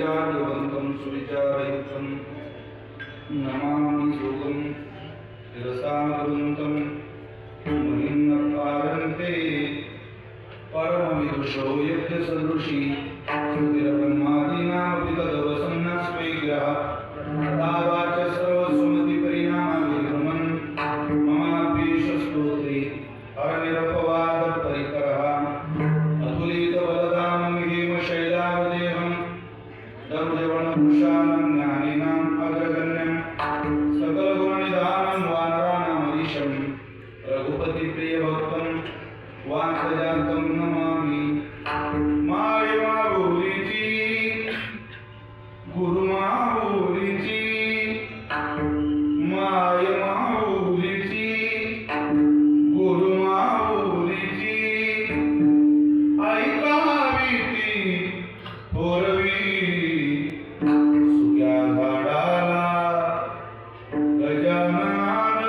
वैराग्यवन्तं सुविचारयुक्तं नमामि योगं रसावृन्तं महिन्नकारन्ते परमविदुषो यज्ञसदृशी श्रुतिर्ब्रह्मादीनामपि तदवसन्नस्वैग्रह तथावाच सर्वसुमतिपरिणामविभ्रमन् ममाभीष्टस्तोत्रे हरनिरपवादपरिकरः अतुलितबलदाममिहेमशैलावदेहं दरुजवनभूषाणं ज्ञानिनाम् अग्रगण्यं सकलगुणनिधानं वानराणामधीशं रघुपतिप्रियभक्तं वात्सजातं नमामि। मायमाभूरिची गुरुमाभूरिची मायमाभूरिची गुरुमाभूरिची ऐकावी ती थोरवी सुक्या झाडाला गजानन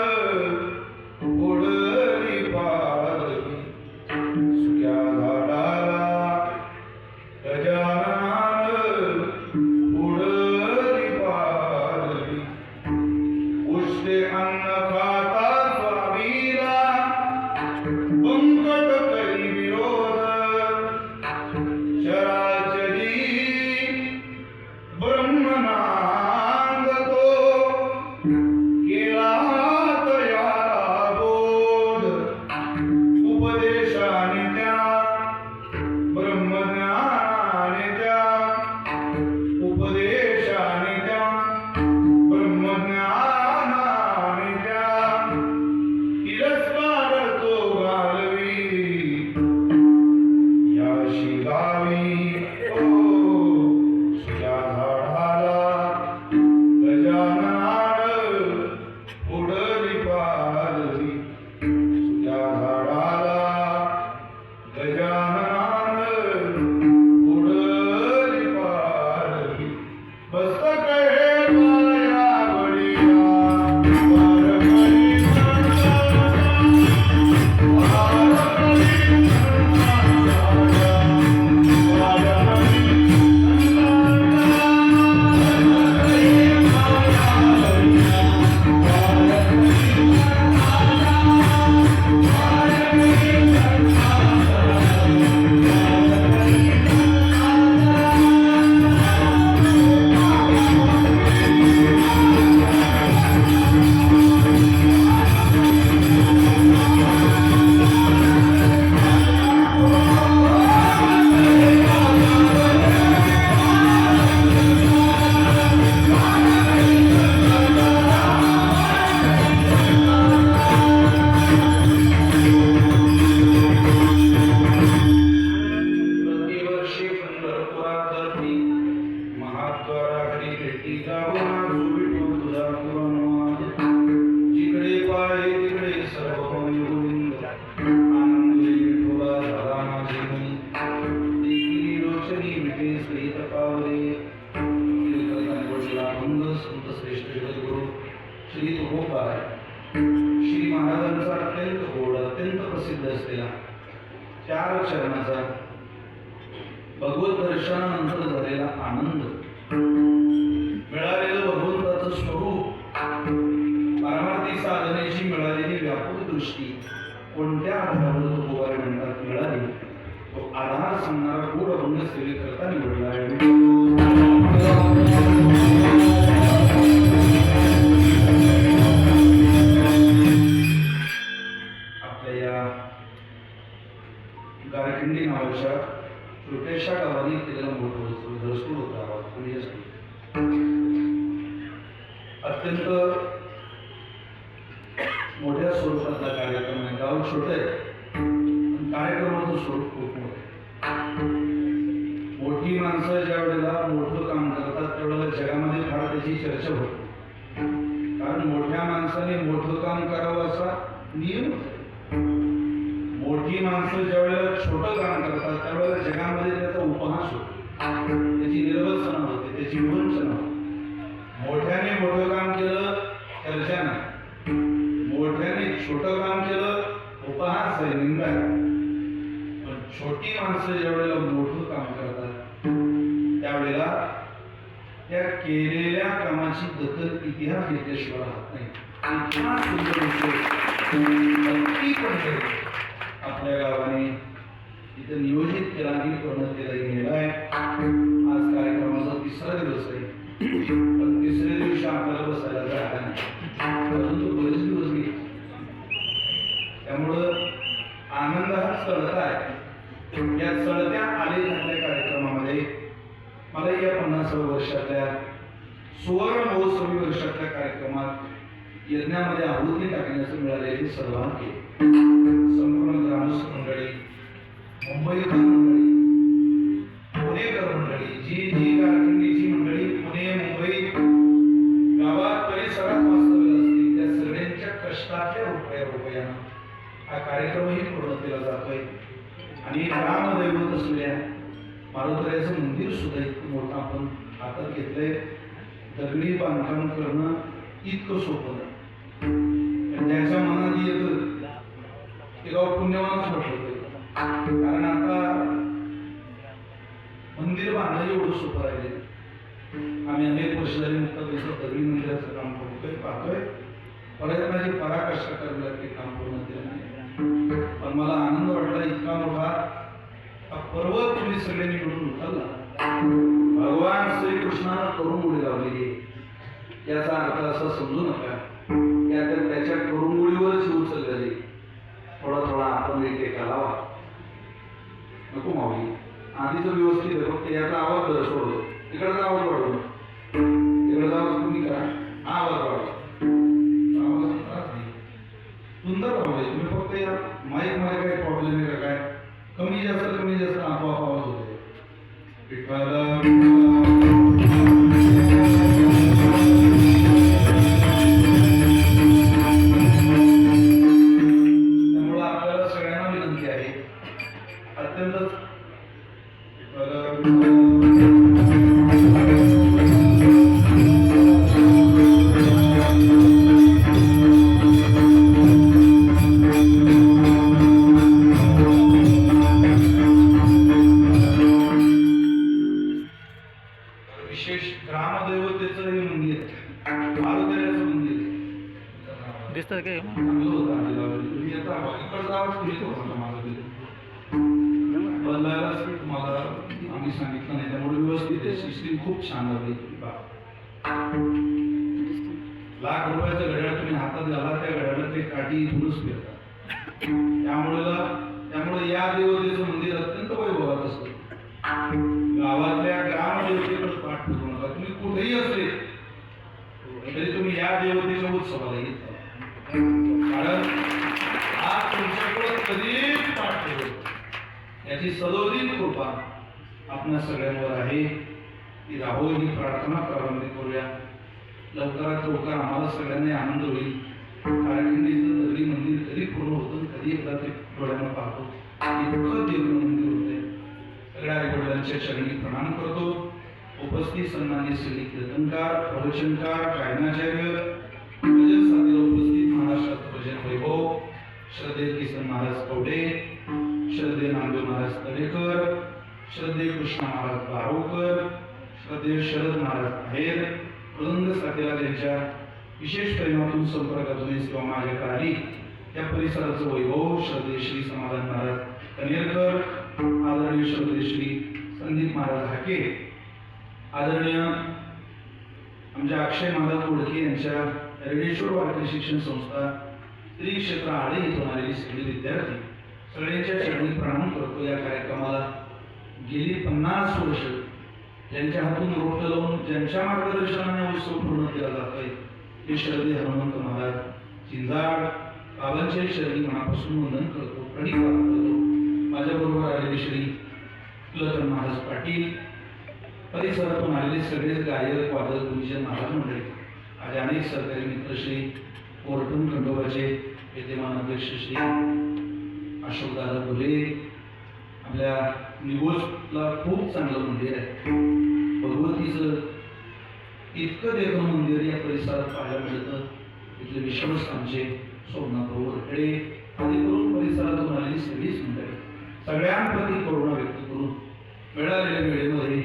उडली पालवी सुक्या झाडाला गजानन उडली पालवी उष्टे अन्न खाता स्वामीला बंकट करी विरोध चराचरी ब्रह्मनांद तो केला तयारा बोध उपदेशाने त्या ब्रह्मज्ञानाने त्या उपदेशाने त्या ब्रह्मज्ञानाने त्या तिरस्कार तो घालवी याशी गावी ओ सुया झाडाला गजानन उडली पालवी सुया झाडाला गजानन उडली पालवी बसत हे माया बळीया वारकरी प्रतिवर्षी पंढरपुरातर्फी महाद्वाराकडे भेटी जाऊन विठू तुझा पुराणवाद जिकडे पाय तिकडे सर्व गोविंद आनंदी विठोबा झाला माझे मनी देखील रोचनी विटे सहित पावले कीर्तनाला भंग संत श्रेष्ठ जगद्गुरु श्री तुकोबाराय श्री महाराजांचा अत्यंत गोड अत्यंत प्रसिद्ध असलेला 4 चरणाचा भगवत दर्शनानंतर झालेला आनंद मिळालेलं भगवंताचं स्वरूप पारमार्थी साधनेची मिळालेली व्यापक दृष्टी कोणत्या आधारावर तुकोबाराय म्हणतात मिळाली तो आधार सांगणारा गूढ अभंग सेवेकरता निवडला आहे। आपल्या या गारखिंडी नावाच्या छोट्याशा गावाने केलेला मोठं दरसूड होता अत्यंत मोठ्या स्वरूपातला कार्यक्रम आहे। गाव छोटं आहे पण कार्यक्रमाचं स्वरूप खूप मोठं आहे। मोठी माणसं ज्या वेळेला मोठं काम करतात त्यावेळेला जगामध्ये फार त्याची चर्चा होते कारण मोठ्या माणसाने मोठं काम करावं असा नियम होता। मोठी माणसं ज्या वेळेला छोटं काम करतात त्यावेळेला जगामध्ये त्याचा उपहास होतो त्याची निर्वचना होते त्याची वंचना होते। मोठ्याने मोठं काम केलं चर्चा नाही मोठ्याने छोटं काम केलं उपहास आहे निंदा आहे पण छोटी माणसं ज्या वेळेला मोठं काम करतात त्यावेळेला त्या केलेल्या कामाची दखल इतिहास घेतल्याशिवाय राहत नाही. इतका सुंदर विषय आपल्या गावाने इथं नियोजित केला आणि पूर्णतेला गेलाय. आज कार्यक्रमाचा 3रा दिवस आहे, पण 3ऱ्या दिवशी आपल्याला बसायला जागा नाही, अजून तो बरेच दिवस गेले. त्यामुळं आनंद हा चढता आहे. या चढत्या आलेखातल्या कार्यक्रमामध्ये मला या 50व्या वर्षातल्या सुवर्ण महोत्सवी वर्षातल्या कार्यक्रमात यज्ञामध्ये आहुती टाकण्याचं मिळालेले सर्वांचे संपूर्ण ग्रामस्थ मंडळी, मुंबईकर मंडळी, पुणेकर मंडळी, जी कारखानदारीची मंडळी पुणे मुंबई गावात परिसरात वास्तव्य असतील त्या सगळ्यांच्या कष्टाच्या रुपयानं हा कार्यक्रमही पूर्ण केला जातोय. आणि रामदैवत असलेल्या मारुतऱ्याचं मंदिर सुद्धा इतकं मोठं आपण हातात घेतलंय. दगडी बांधकाम करणं इतकं सोपं नाही. ज्याच्या मनात येतं ते गाव पुण्यवानच म्हटलं. कारण आता मंदिर बांधणं एवढं सोपं राहिले. आम्ही अनेक वर्ष झाली मुक्ताबाईचं दगडी मंदिराचं काम करतोय, पाहतोय. प्रयत्नाची पराकाष्ठा करायला ते काम पूर्ण केलं नाही. पण मला आनंद वाटला, इतका मोठा पर्वत तुम्ही सगळ्यांनी मिळून उचलला. भगवान श्रीकृष्णानं करून उडी लावलेली. याचा अर्थ असा समजू नका त्याच्या करुंगुळीवरच उचललेली. थोडा थोडा आपण टेका लावा, नको मावली. आधीच व्यवस्थित आहे, फक्त याचा आवाज सोडतो. इकडचा आवाज वाढवतो, इकडचा आवाज तुम्ही करा, हा आवाज वाढवा. सुंदर आवाज. तुम्ही फक्त या माईक मध्ये काही प्रॉब्लेम आहे का काय? कमी जास्त आपोआप आवाज होते. त्यामुळे आपल्याला सगळ्यांना विनंती आहे, अत्यंत विशेष ग्रामदैवतेचं हे मंदिर, मारुतीचं मंदिर दिसतं काय? तुम्हाला आम्ही सांगितलं नाही, त्यामुळे व्यवस्थित आहे. सिस्टीम खूप छान झाली. लाख रुपयाचं घड्याळ तुम्ही हातात घाला, त्या घड्याळात ते काठी इथूनच फिरतात. त्यामुळे या देवतेचं मंदिर अत्यंत वैभवात असतं. गावातल्या ग्रामदेवतेकडे पाठ फिरू नका. तुम्ही कुठेही असले तरी तुम्ही या देवतेच्या उत्सवाला येत, कारण आज तुमच्याकडे कधीच पाठ फिरवतो. याची सदोदित कृपा आपल्या सगळ्यांवर आहे. ती राहो ही प्रार्थना प्रारंभ करूया. लवकरात लवकर आम्हाला सगळ्यांना आनंद होईल. कारखानदारीचं दगडी मंदिर कधी पूर्ण होतं, कधी एकदा ते डोळ्यानं पाहतो. इतकं दिव्य मंदिर होते. सगळ्या आईवडिलांच्या चरणी प्रणाम करतो. उपस्थित सन्माननीय श्री कीर्तनकार, प्रवचनकार, गायनाचार्य, भजन साथीला उपस्थित महाराष्ट्राचं भजन वैभव श्रद्धेय किसन महाराज कवडे, श्रद्धेय नामदेव महाराज तळेकर, श्रद्धेय कृष्णा महाराज बारोकर, श्रद्धेय शरद महाराज आहेर, मृदंग साथीला त्यांच्या विशेष प्रेमातून संपर्कातून सेवा माझ्याकडे आली. त्या परिसराचं वैभव श्रद्धेय श्री समाधान महाराज कनेरकर, आदरणीय श्रद्धेय श्री संदीप महाराज हाके, आदरणीय आमच्या अक्षय महाराज ओळखे यांच्या रेडेश्वर वारकरी शिक्षण संस्था श्री क्षेत्र आडे इथून आलेली सगळे विद्यार्थी सगळ्यांच्या चरणी प्रणाम करतो. या कार्यक्रमाला गेली 50 वर्ष ज्यांच्या हातून रोपं लावून ज्यांच्या मार्गदर्शनाने उत्सव पूर्ण केला जातोय ते श्रद्धेय हनुमंत महाराज चिंजाड बाबांच्या शरणी मनापासून वंदन करतो, प्रणिपात करतो. माझ्याबरोबर आलेले श्री कुलकर्णी महाराज पाटील, परिसरातून आलेले सगळे गायक वादक गुरुजन महाराज मंडळी, आज अनेक सरकारी मित्र श्री कोर्टून खंडोबाचे विद्यमान अध्यक्ष श्री अशोकदादा भुले, आपल्या निगोजला खूप चांगलं मंदिर आहे. भगवतीचं इतकं देवं मंदिर या परिसरात पाहायला मिळतं. इथले विश्वस्त आमचे सोमनाथ वरकडे आदी करून परिसरातून आलेली सगळीच मंडळी सगळ्यांप्रती करुणा व्यक्त करून मिळालेल्या वेळेमध्ये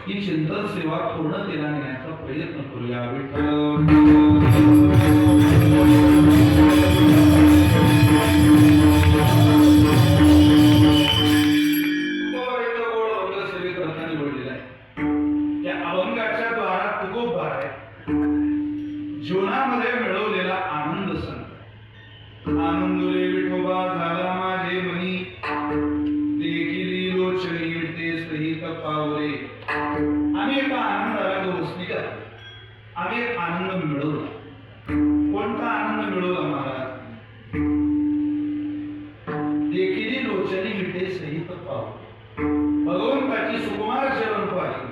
ही चिंतन सेवा पूर्णतेला नेण्याचा प्रयत्न करूया. विठ्ठल अभंगाच्या द्वारात तुकोबा आहे. जीवनामध्ये मिळवलेला आनंद सांगतो. आनंद रे विठोबा झाला माझे मनी, देखील लोचनी ते सहित पावले. आम्ही एका आनंदाला गोष्टी करतो. आम्ही एक आनंद मिळवला. कोणता आनंद मिळवला महाराज? देखील लोचनी विटे सहित पावले. भगवंताची सुकुमार चरण पाहिली.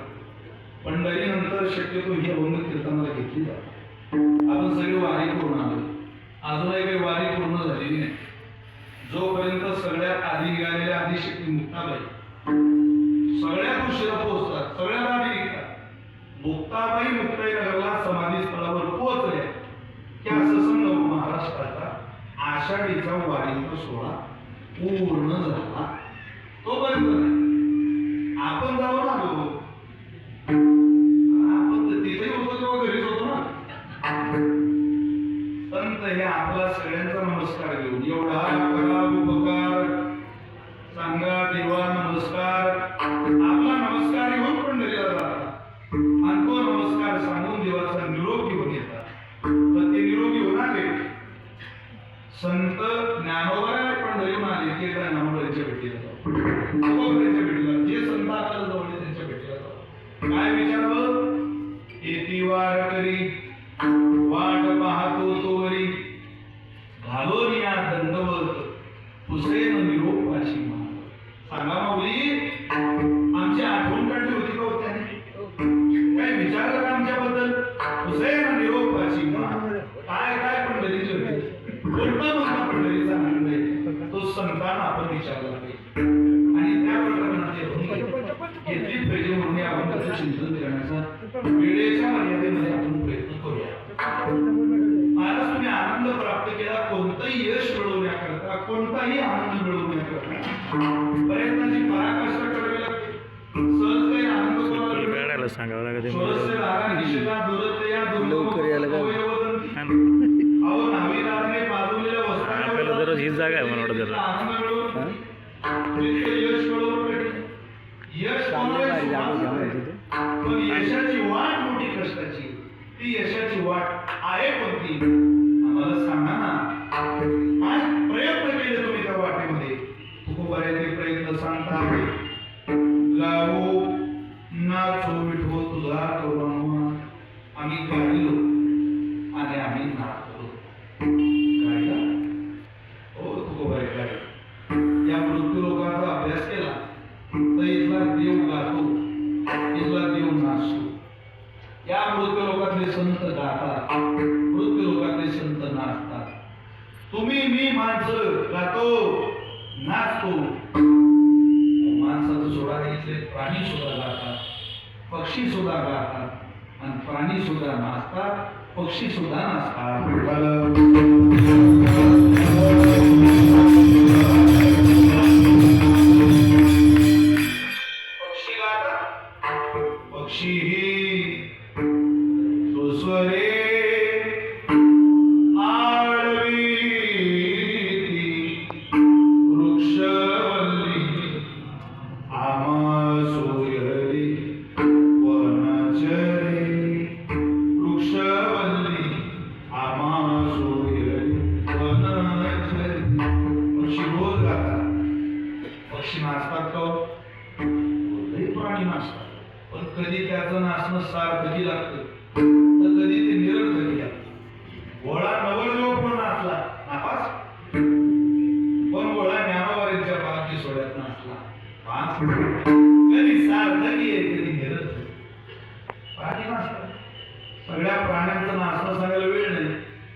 पंढरीनंतर शक्यतो ही अभंग कीर्तनाला घेतली जाते. आपण सगळे वारी करून आलो. अजूनही काही वारी पूर्ण झालेली नाही. जोपर्यंत सगळ्यात आधी निघालेल्या आदिशक्ती मुक्ताबाई सगळ्यात उशिरा पोहोचतात, सगळ्यात आधी निघतात. मुक्ताबाई मुक्ताईनगरला समाधी स्थळावर पोहोचल्या की असं समजा महाराष्ट्राचा आषाढीचा वारीचा सोहळा पूर्ण झाला. तोपर्यंत नाही. आपण जाऊन आलो. आपण तिथे होतो तेव्हा घरीच होतो ना. संत हे आपला सगळ्यांचा नमस्कार घेऊन एवढा करा उपकार सांगा देवा नमस्कार. आपला नमस्कार घेऊन पंढरीला जातात आणि तो नमस्कार सांगून देवाचा निरोप घेऊन येतात. तर ते निरोप घेऊन आले. संत ज्ञानोबा पंढरीहून आले की त्या ज्ञानोबाच्या भेटीला जाऊ. त्यांच्या भेटीला जे संत आपल्याला जवळ त्यांच्या भेटीला जाऊ. काय विचारावं? येती वार करी वाट पाहतो तोवरी, घालून या दंडवत पुसेन निरोपाची मान. सांगा माऊली, आमची आठवण काढली होती का त्याने? काय विचारलं का आमच्याबद्दल? पुसेन निरोपाची मान. काय काय पंढरीची होती? कोणता मोठा पंढरीचा आनंद आहे तो संतांना आपण विचारला पाहिजे. आणि त्या प्रकरणात घेतलीच पाहिजे म्हणून या अभंगाचं चिंतन करण्याचा वेळेच्या मर्यादेमध्ये आपण प्रयत्न करूया. महाराज, तुम्ही आनंद प्राप्त केला. कोणतंही यश मिळवण्याकरता, कोणताही आनंद मिळवण्याकरता प्रयत्नाची पराकाष्ठा करावी लागते. सहज काही आनंद कोणाला सांगावं लागत. आपल्याला दररोज हीच जागा आहे मला वाटत. यशाची वाट मोठी कष्टाची. ती यशाची वाट आहे कोणती? आम्हाला सांगा ना. काय प्रयत्न केले तुम्ही त्या वाटेमध्ये? तुकोबाऱ्याचे प्रयत्न सांगता. गावो नाचो विठो तुझा तोरणा. आम्ही गायलो आणि आम्ही नाचलो. गायला हो तुकोबाई गाय. या मृत्यू लोकांचा अभ्यास केला तर इथला देव गातो, इथला देव नाचतो. या मृत्यू लोकातले संत गातात, मृत्यू लोकातले संत नाचतात. तुम्ही मी माणसं गातो नाचतो. माणसाचं सोडा इथले प्राणी सुद्धा गातात, पक्षी सुद्धा गातात आणि प्राणी सुद्धा नाचतात, पक्षी सुद्धा नाचतात. पक्षी गातात. पक्षी सुस्वरे पण कधी त्याचं नाचणं सार्थकी लागतं तर कधी ते निरर्थकी लागतं. गोळा नवरदेव पण नाचला नापास, पण गोळा ज्ञानोबारींच्या पालखी सोहळ्यात नाचला पाच. कधी सार्थकी आहे कधी निरर्थकी. प्राणी नाचतात. सगळ्या प्राण्यांचं नाचणं सांगायला वेळ नाही,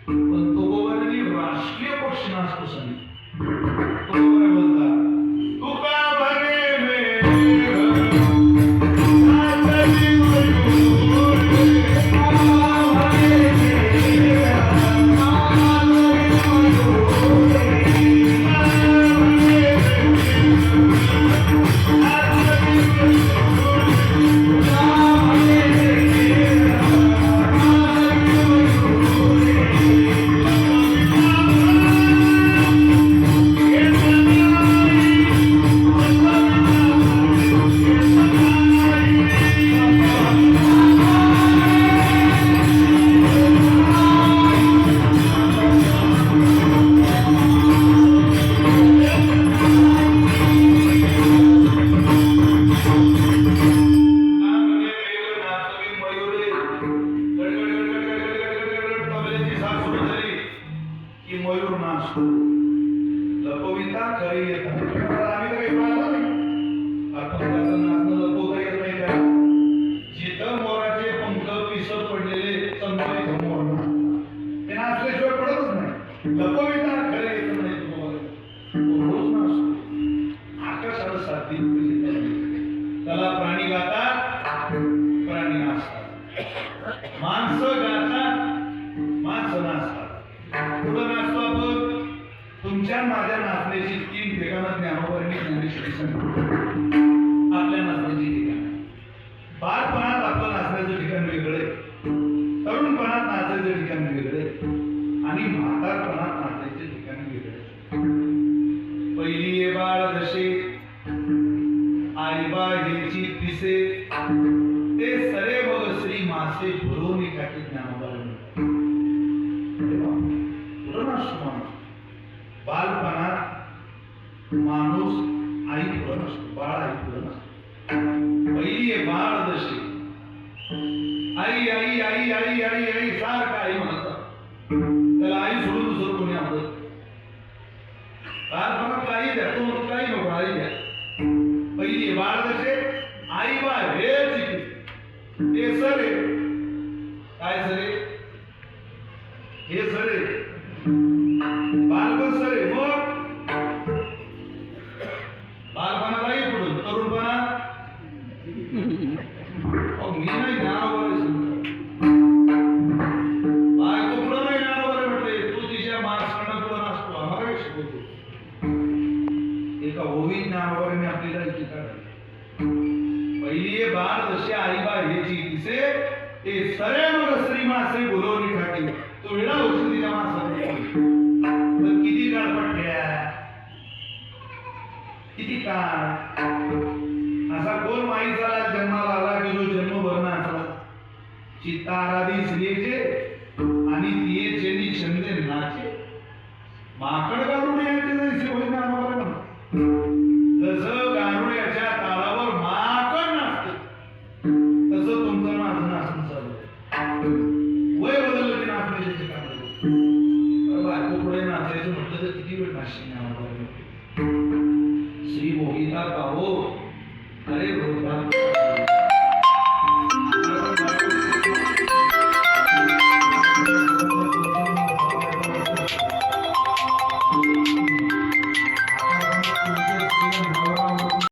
पण तुकोबारांनी राष्ट्रीय पक्षी नाचतो सांगितलं. तुकोबारा बोलतात तुका भरे नाचतो लपविता खरे येत नाही. आम्ही तर काही पाहिलं नाही. आपण त्याचं नाचणं लपवता येत नाही का? जिथं मोराचे पंख पिस पडलेले समजायचं मोर ते नाचल्याशिवाय पडतच नाही. लपविता खरे येत नाही तुम्हाला. तो रोज नाचतो. आकाशाला साथ दिली त्याला प्राणी गातात, प्राणी नाचतात, माणसं गातात, माणसं नाचतात. पुढं नाचतो आपण. तुमच्या माझ्या नाचण्याची 3 ठिकाणं ज्ञानोबांनी ज्ञानेश्वरी सांगितली. आपल्या नाचण्याची ठिकाण बालपणात आपलं नाचण्याचं ठिकाण वेगळं आहे, तरुणपणात नाचायचं ठिकाण वेगळं आहे आणि म्हातारपणात नाचायचे ठिकाण वेगळं आहे. पहिली ये बाळ जसे आई बाळीची पिसे ते सरे बघ श्री मासे भरून टाकी ज्ञानोबाला. बालपणात माणूस आई पुढं नसतो, बाळ आई पुढं नसतो. पहिली आहे बाळ जशी आई आई आई आई आई आई सारखं आई म्हणतात. त्याला आई सोडून दुसरं कोणी आवडत. बालपणात काही द्या तो काही नको, आई द्या. पहिली बाळ जसे आई बाळ हे ते सरे काय सरे हे सरे बालपण सरे. मग बालपणाला आई पुढून तरुणपणात मी नाही ज्ञानावर बायको पुढं नाही ज्ञानावर म्हटले. तू तिच्या माणसांना पुढं नसतो आम्हाला काय शिकवतो. एका ओवी ज्ञानावरने आपल्याला इथे काढायला. पहिली बाळ जसे आई बाळ ह्याची दिसे ते सरे मग श्री मासे बोलवली ठाकी. तो वेळा होती तिच्या माणसाने तर किती काळ पडल्या, किती काळ. असा कोण माईचा जन्माला आला की जो जन्मभर नाचला. चित्ताराधी स्त्रियेचे आणि तियेचे छंदे नाचे. माकड गारुड्याचे जैसे होईना आम्हाला. जसं गारुड्याच्या तालावर माकड नाचते तसं तुमचं माझं नाचून चालू. वय बदललं ते नाचण्याचे काम. बायको पुढे नाचायचं म्हटलं तर किती वेळ नाचशील आम्हाला.